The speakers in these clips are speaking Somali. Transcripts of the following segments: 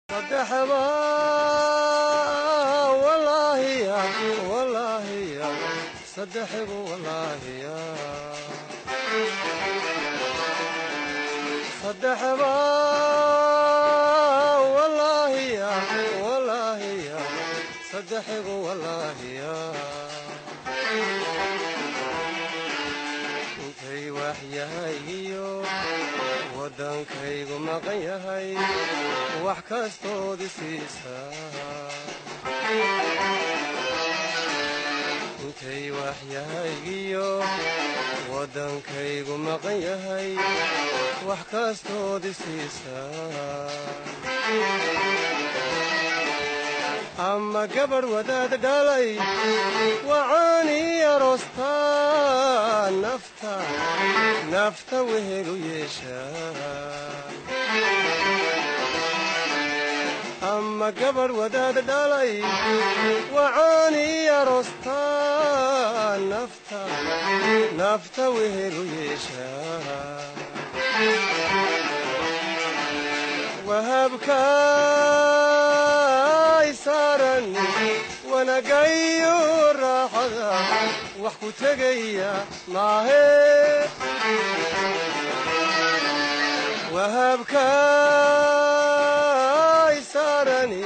صدحبا والله يا والله يا صدحب والله يا صدحبا والله يا والله يا صدحب والله يا انتي وحيايو ودانكaygu maqan yahay wax kastood siisa intay waxyahaygiyo wadankaygu maqan yahay wax kastood siisa ama gabar wadaad dhalay waani arosta nafta wehelu yeesha ama gabar wadaad dhalay waani arosta nafta wehelu yeesha wahabka isaran wanagayo raaxada wax ku tagaya maahe wahabka isarani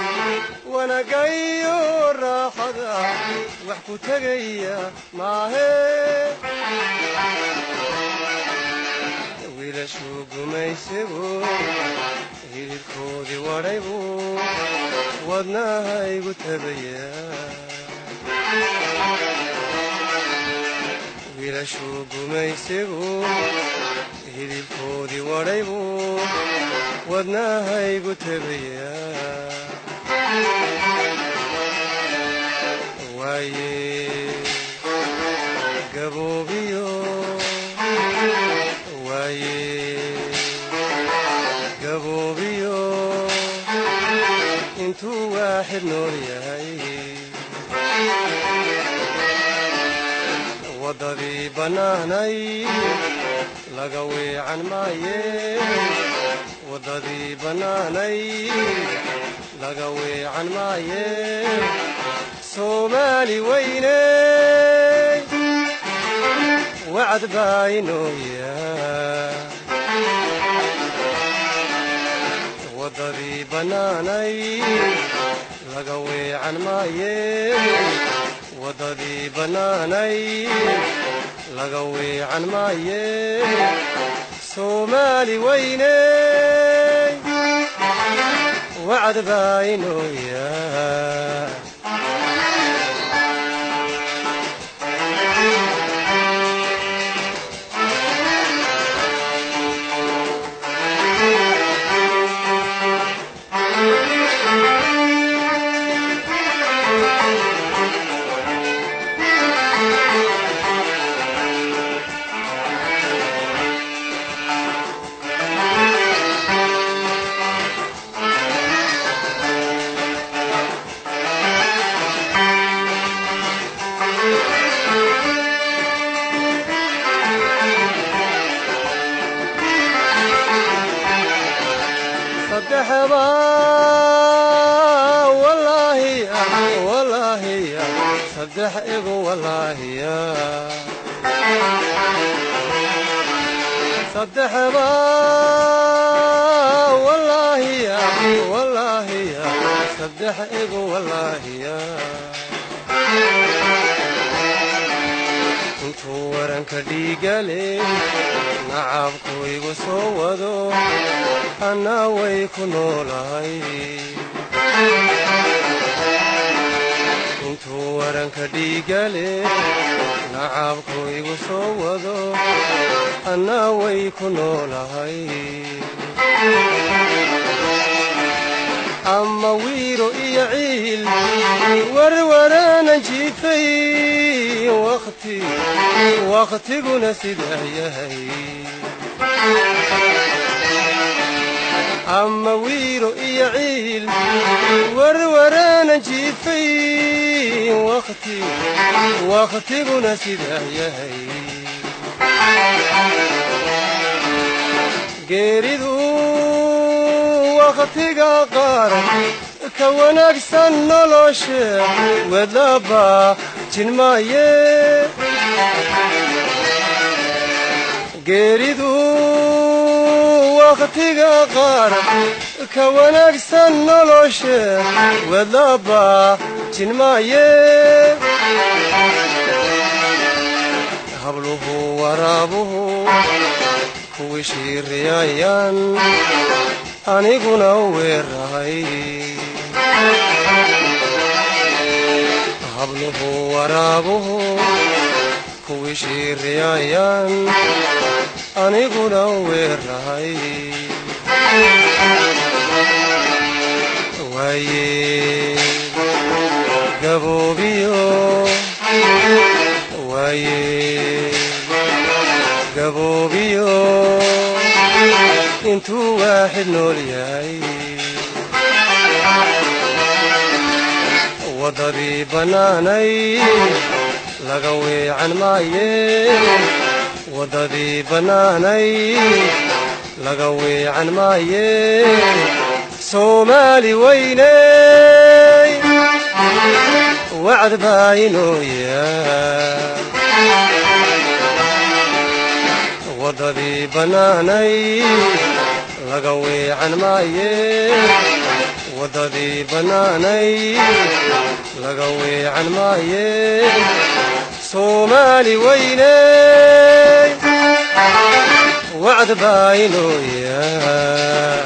wanagayo raaxada wax ku tagaya maahe wiilashu gumaysigu hilibkoodii wadhaybu wadnahaygu tagaya wiilashu gumaysigu hilibkoodii wadhaybu wadnahaygu tagaya waaye gaboobiyo waaye gaboobiyo intuu waaxid nool yahay waddadii bannaanay laga weecan maaye waddadii bannaanay laga weecan maaye soomaali weyne wacd baa inooya waddadii bannaanay laga weecan maaye waddadii bannaanay laga weecan maaye soomaali weyne wacd baa inooya صدحبا والله يا والله يا صدحب والله يا صدحبا والله يا والله يا صدحب والله يا intuu waranka dhiigale nacabku igu soo wado anaa way ku noolahay intuu waranka dhiigale nacabku igu soo wado anaa way ku noolahay ama wiiro iyo ciil warwaraanan jiifay waqtiguna sidaa yahay ama wiiro iyo ciil warwaraanan jiifay waqtiguna sidaa yahay geeridu wakhtiga qaar ka wanaagsan nolosha wadaba jinmaaye geeridu wakhtiga qaar ka wanaagsan nolosha wadaba jinmaaye habluhu waraabuhu kuwii shiiriyayaan aniguna weerahay habluhu waraabuhu kuwii shiiriyayaan aniguna weerahay waaye gaboobiyo waaye gaboobiyo intuu waaxid nool yahay waddadii bannaanay laga weecan maaye waddadii bannaanay laga weecan maaye soomaali weyney wacd baa inoo yaal waddadii bannaanay laga weecan maaye waddadii bannaanay laga weecan maaye soomaali weyney wacd baa inoo yaal